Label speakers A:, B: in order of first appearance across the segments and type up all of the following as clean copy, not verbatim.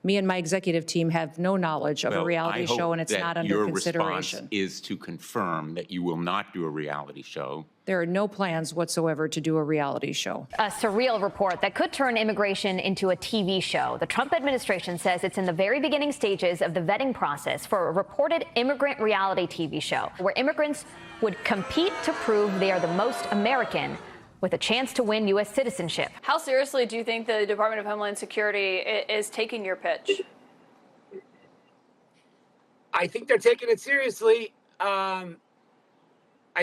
A: Me and my executive team have no knowledge of a reality show, and it's not under consideration.
B: Your response is to confirm that you will not do a reality show.
A: There are no plans whatsoever to do a reality show.
C: A surreal report that could turn immigration into a TV show. The Trump administration says it's in the very beginning stages of the vetting process for a reported immigrant reality TV show where immigrants would compete to prove they are the most American with a chance to win U.S. citizenship.
D: How seriously do you think the Department of Homeland Security is taking your pitch?
E: I think they're taking it seriously. I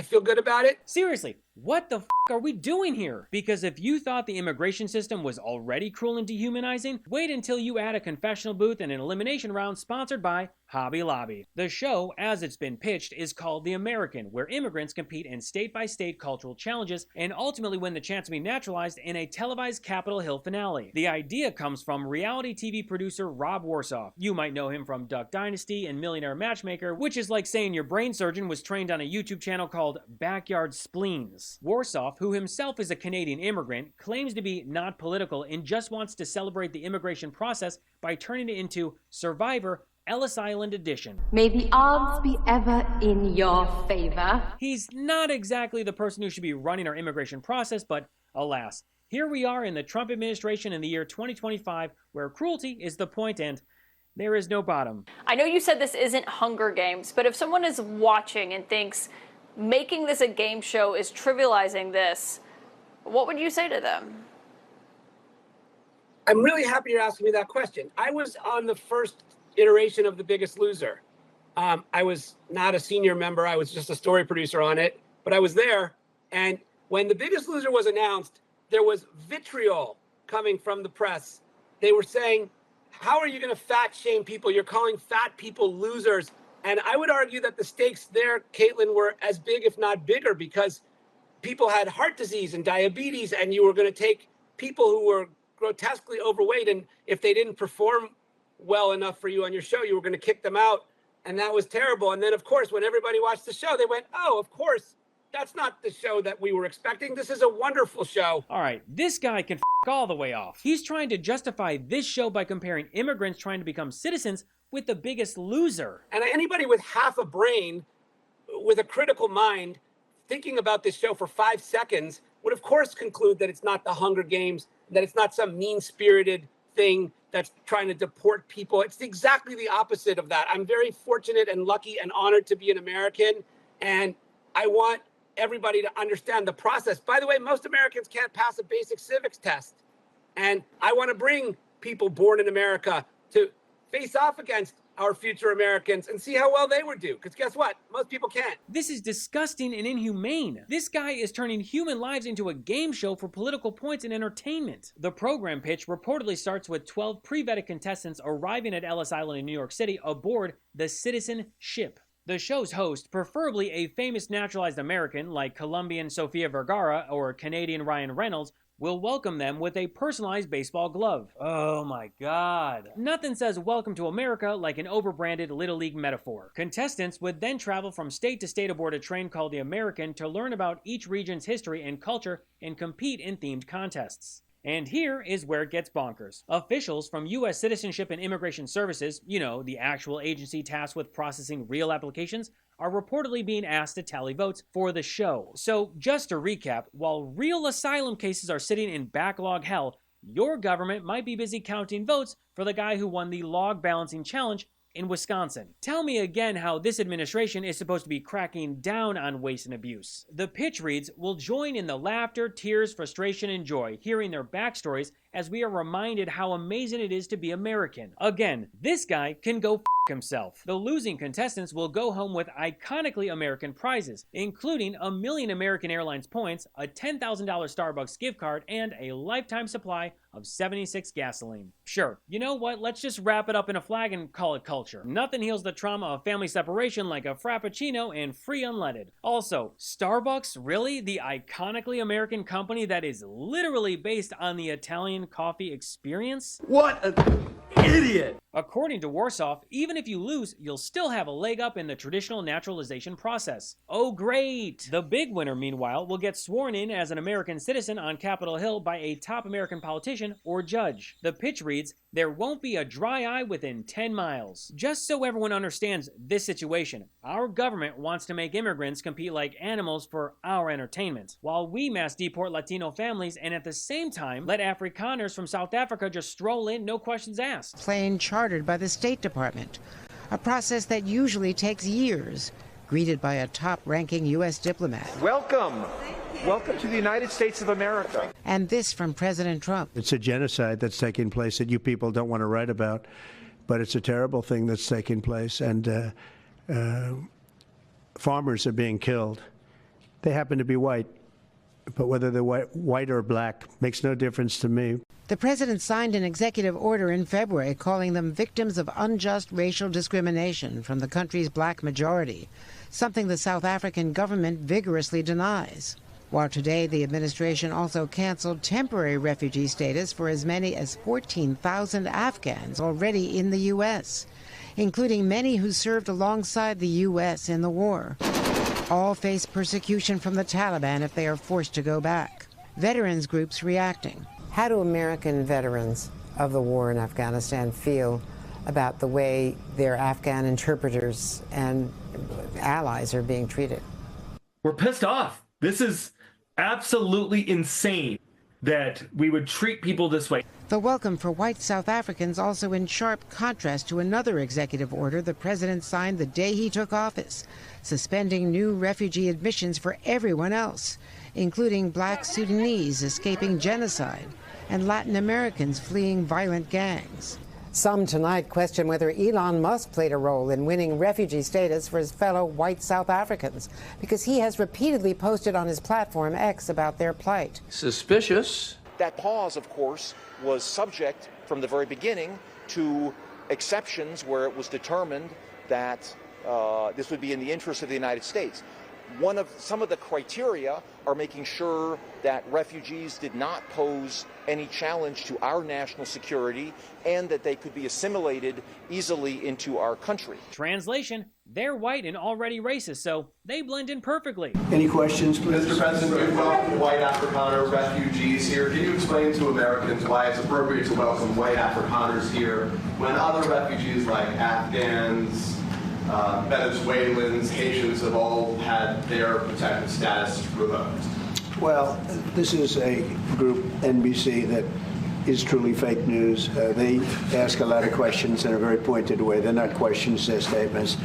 E: feel good about it.
F: Seriously, what the f are we doing here? Because if you thought the immigration system was already cruel and dehumanizing, wait until you add a confessional booth and an elimination round sponsored by Hobby Lobby. The show, as it's been pitched, is called The American, where immigrants compete in state-by-state cultural challenges and ultimately win the chance to be naturalized in a televised Capitol Hill finale. The idea comes from reality TV producer Rob Warsoff. You might know him from Duck Dynasty and Millionaire Matchmaker, which is like saying your brain surgeon was trained on a YouTube channel called Backyard Spleens. Warsoff, who himself is a Canadian immigrant, claims to be not political and just wants to celebrate the immigration process by turning it into Survivor Ellis Island Edition.
G: May the odds be ever in your favor.
F: He's not exactly the person who should be running our immigration process, but alas, here we are in the Trump administration in the year 2025, where cruelty is the point and there is no bottom.
D: I know you said this isn't Hunger Games, but if someone is watching and thinks making this a game show is trivializing this, what would you say to them?
E: I'm really happy you're asking me that question. I was on the first iteration of The Biggest Loser. I was not a senior member. I was just a story producer on it, but I was there. And when The Biggest Loser was announced, there was vitriol coming from the press. They were saying, how are you going to fat shame people? You're calling fat people losers. And I would argue that the stakes there, Caitlin, were as big, if not bigger, because people had heart disease and diabetes, and you were going to take people who were grotesquely overweight, and if they didn't perform well enough for you on your show, you were going to kick them out. And that was terrible. And then, of course, when everybody watched the show, they went, oh, of course, that's not the show that we were expecting. This is a wonderful show.
F: All right, this guy can all the way off. He's trying to justify this show by comparing immigrants trying to become citizens with The Biggest Loser.
E: And anybody with half a brain, with a critical mind, thinking about this show for 5 seconds would, of course, conclude that it's not the Hunger Games, that it's not some mean-spirited thing that's trying to deport people. It's exactly the opposite of that. I'm very fortunate and lucky and honored to be an American, and I want everybody to understand the process. By the way, most Americans can't pass a basic civics test, and I want to bring people born in America to face off against our future Americans and see how well they would do. Because guess what? Most people can't.
F: This is disgusting and inhumane. This guy is turning human lives into a game show for political points and entertainment. The program pitch reportedly starts with 12 pre-vetted contestants arriving at Ellis Island in New York City aboard the Citizen ship. The show's host, preferably a famous naturalized American like Colombian Sofia Vergara or Canadian Ryan Reynolds, will welcome them with a personalized baseball glove. Oh my God. Nothing says welcome to America like an overbranded Little League metaphor. Contestants would then travel from state to state aboard a train called The American to learn about each region's history and culture and compete in themed contests. And here is where it gets bonkers. Officials from U.S. Citizenship and Immigration Services, you know, the actual agency tasked with processing real applications, are reportedly being asked to tally votes for the show. So, just to recap, while real asylum cases are sitting in backlog hell, your government might be busy counting votes for the guy who won the log balancing challenge in Wisconsin. Tell me again how this administration is supposed to be cracking down on waste and abuse. The pitch reads, we'll join in the laughter, tears, frustration, and joy, hearing their backstories as we are reminded how amazing it is to be American. Again, this guy can go himself. The losing contestants will go home with iconically American prizes, including 1 million American Airlines points, a $10,000 Starbucks gift card, and a lifetime supply of 76 gasoline. Sure, you know what? Let's just wrap it up in a flag and call it culture. Nothing heals the trauma of family separation like a Frappuccino and free unleaded. Also, Starbucks, really? The iconically American company that is literally based on the Italian coffee experience?
H: What an idiot!
F: According to Warsaw, even if you lose, you'll still have a leg up in the traditional naturalization process. Oh great! The big winner, meanwhile, will get sworn in as an American citizen on Capitol Hill by a top American politician or judge. The pitch reads, "There won't be a dry eye within 10 miles. Just so everyone understands this situation, our government wants to make immigrants compete like animals for our entertainment, while we mass deport Latino families and at the same time let Afrikaners from South Africa just stroll in, no questions asked."
H: Plane chartered by the State Department, a process that usually takes years, greeted by a top-ranking U.S. diplomat.
I: Welcome. Welcome to the United States of America.
H: And this from President Trump.
J: It's a genocide that's taking place that you people don't want to write about, but it's a terrible thing that's taking place, and farmers are being killed. They happen to be white, but whether they're white or black makes no difference to me.
H: The president signed an executive order in February calling them victims of unjust racial discrimination from the country's black majority, something the South African government vigorously denies. While today the administration also canceled temporary refugee status for as many as 14,000 Afghans already in the U.S., including many who served alongside the U.S. in the war. All face persecution from the Taliban if they are forced to go back. Veterans groups reacting.
K: How do American veterans of the war in Afghanistan feel about the way their Afghan interpreters and allies are being treated?
L: We're pissed off. This is absolutely insane that we would treat people this way.
H: The welcome for white South Africans also in sharp contrast to another executive order the president signed the day he took office, suspending new refugee admissions for everyone else, including black Sudanese escaping genocide and Latin Americans fleeing violent gangs.
K: Some tonight question whether Elon Musk played a role in winning refugee status for his fellow white South Africans, because he has repeatedly posted on his platform X about their plight.
I: Suspicious. That pause, of course, was subject from the very beginning to exceptions where it was determined that this would be in the interest of the United States. Some of the criteria are making sure that refugees did not pose any challenge to our national security and that they could be assimilated easily into our country.
F: Translation, they're white and already racist, so they blend in perfectly.
J: Any questions, please?
M: Mr. President, you welcome white Afrikaner refugees here. Can you explain to Americans why it's appropriate to welcome white Afrikaners here when other refugees like Afghans, Venezuelans, Haitians have all had their protected status revoked?
J: Well, this is a group, NBC, that is truly fake news. They ask a lot of questions in a very pointed way. They're not questions, they're statements.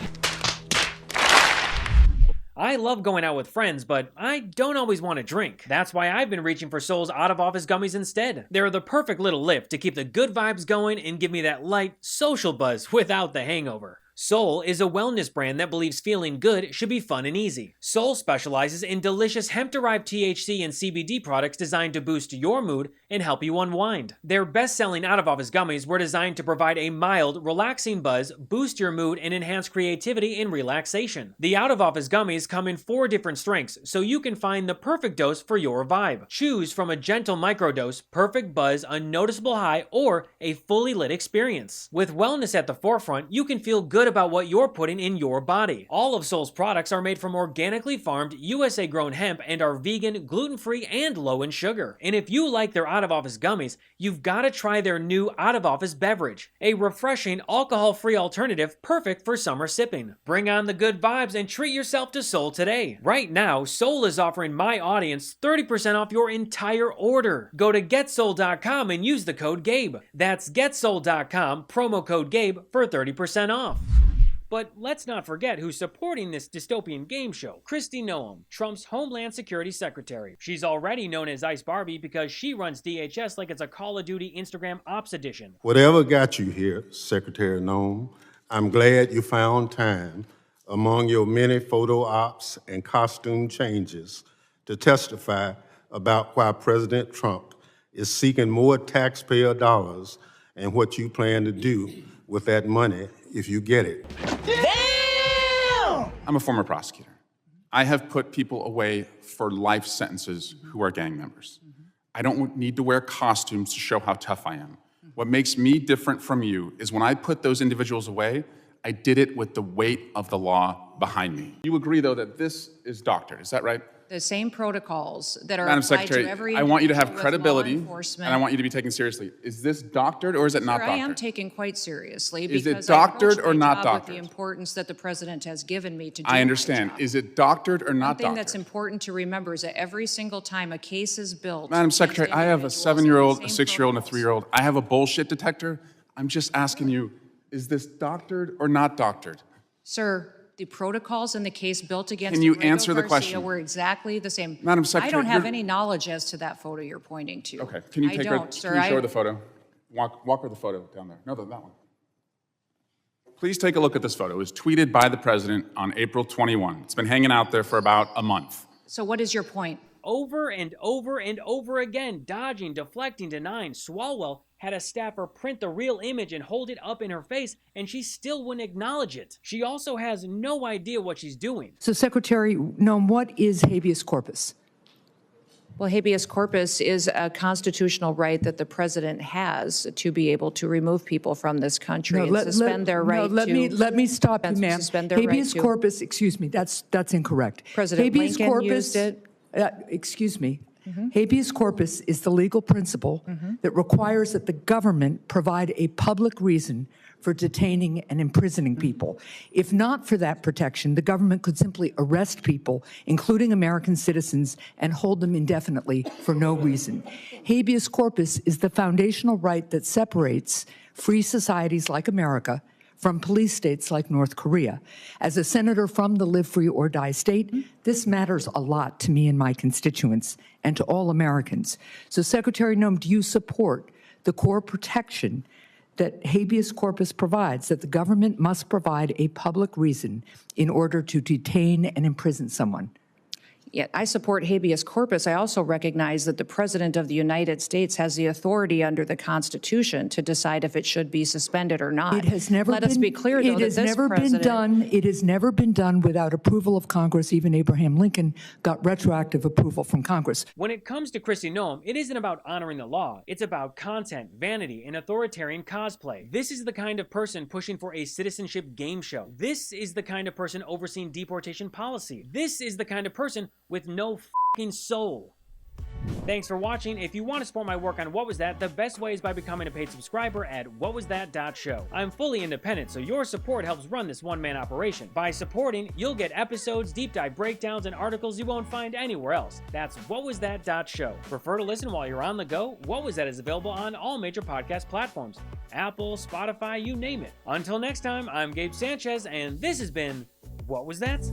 F: I love going out with friends, but I don't always want to drink. That's why I've been reaching for Sol's out-of-office gummies instead. They're the perfect little lift to keep the good vibes going and give me that light, social buzz without the hangover. Sol is a wellness brand that believes feeling good should be fun and easy. Sol specializes in delicious hemp-derived THC and CBD products designed to boost your mood and help you unwind. Their best-selling out-of-office gummies were designed to provide a mild, relaxing buzz, boost your mood, and enhance creativity and relaxation. The out-of-office gummies come in 4 different strengths, so you can find the perfect dose for your vibe. Choose from a gentle microdose, perfect buzz, unnoticeable high, or a fully lit experience. With wellness at the forefront, you can feel good about what you're putting in your body. All of Sol's products are made from organically farmed, USA-grown hemp and are vegan, gluten-free, and low in sugar. And if you like their out-of-office gummies, you've got to try their new out-of-office beverage, a refreshing, alcohol-free alternative perfect for summer sipping. Bring on the good vibes and treat yourself to Sol today. Right now, Sol is offering my audience 30% off your entire order. Go to GetSol.com and use the code GABE. That's GetSol.com, promo code GABE for 30% off. But let's not forget who's supporting this dystopian game show. Kristi Noem, Trump's Homeland Security Secretary. She's already known as Ice Barbie because she runs DHS like it's a Call of Duty Instagram Ops edition.
N: Whatever got you here, Secretary Noem, I'm glad you found time among your many photo ops and costume changes to testify about why President Trump is seeking more taxpayer dollars and what you plan to do with that money if you get it.
B: Damn! I'm a former prosecutor. I have put people away for life sentences who are gang members. I don't need to wear costumes to show how tough I am.
O: What makes me different from you is when I put those individuals away, I did it with the weight of the law behind me. You agree, though, that this is doctored, is that right?
A: The same protocols that are
O: Madam
A: applied
O: Secretary,
A: to every
O: I want you to have
A: individual with
O: credibility,
A: law
O: and
A: enforcement.
O: I want you to be taken seriously. Is this doctored or is it not
A: Sir,
O: doctored?
A: I am taken quite seriously
O: Is it
A: because I approach
O: doctored or
A: my
O: not
A: job
O: doctored?
A: with the importance that the president has given me to do
O: I understand.
A: my job.
O: Is it doctored or
A: One
O: not
A: thing
O: doctored?
A: that's important to remember is that every single time a case is built,
O: Madam
A: against
O: Secretary, I have a
A: individuals,
O: 7-year-old,
A: the
O: a
A: same
O: 6-year-old, and a 3-year-old. I have a bullshit detector. I'm just asking you, is this doctored or not doctored?
A: Sir, the protocols in the case built against
O: Can you
A: Enrico
O: answer the
A: Garcia
O: question?
A: were exactly the same.
O: Madam Secretary,
A: I don't have
O: you're-
A: any knowledge as to that photo you're pointing to.
O: Okay, can you
A: I
O: take her,
A: don't, sir.
O: can you show her the photo? Walk her the photo down there. No, that one. Please take a look at this photo. It was tweeted by the president on April 21. It's been hanging out there for about a month.
A: So what is your point?
F: Over and over and over again, dodging, deflecting, denying. Swalwell had a staffer print the real image and hold it up in her face, and she still wouldn't acknowledge it. She also has no idea what she's doing.
P: So, Secretary Noem, what is habeas corpus?
A: Well, habeas corpus is a constitutional right that the president has to be able to remove people from this country and suspend their right
P: let me stop you, ma'am.
A: Suspend their right
P: Habeas
A: to.
P: corpus, excuse me, that's incorrect.
A: President
P: habeas
A: Lincoln
P: corpus,
A: used it.
P: Excuse me. Habeas corpus is the legal principle that requires that the government provide a public reason for detaining and imprisoning people. If not for that protection, the government could simply arrest people, including American citizens, and hold them indefinitely for no reason. Habeas corpus is the foundational right that separates free societies like America from police states like North Korea. As a senator from the Live Free or Die state, this matters a lot to me and my constituents and to all Americans. So, Secretary Noem, do you support the core protection that habeas corpus provides, that the government must provide a public reason in order to detain and imprison someone?
A: Yeah, I support habeas corpus. I also recognize that the President of the United States has the authority under the Constitution to decide if it should be suspended or not.
P: It has never
A: Let
P: been,
A: us be clear, though,
P: it
A: that
P: has
A: this
P: never
A: president...
P: been done. It has never been done without approval of Congress. Even Abraham Lincoln got retroactive approval from Congress.
F: When it comes to Kristi Noem, it isn't about honoring the law. It's about content, vanity, and authoritarian cosplay. This is the kind of person pushing for a citizenship game show. This is the kind of person overseeing deportation policy. This is the kind of person with no soul. Thanks for watching. If you want to support my work on What Was That, the best way is by becoming a paid subscriber at whatwasthat.show. I'm fully independent, so your support helps run this one-man operation. By supporting, you'll get episodes, deep dive breakdowns, and articles you won't find anywhere else. That's whatwasthat.show. Prefer to listen while you're on the go? What Was That is available on all major podcast platforms. Apple, Spotify, you name it. Until next time, I'm Gabe Sanchez, and this has been What Was That?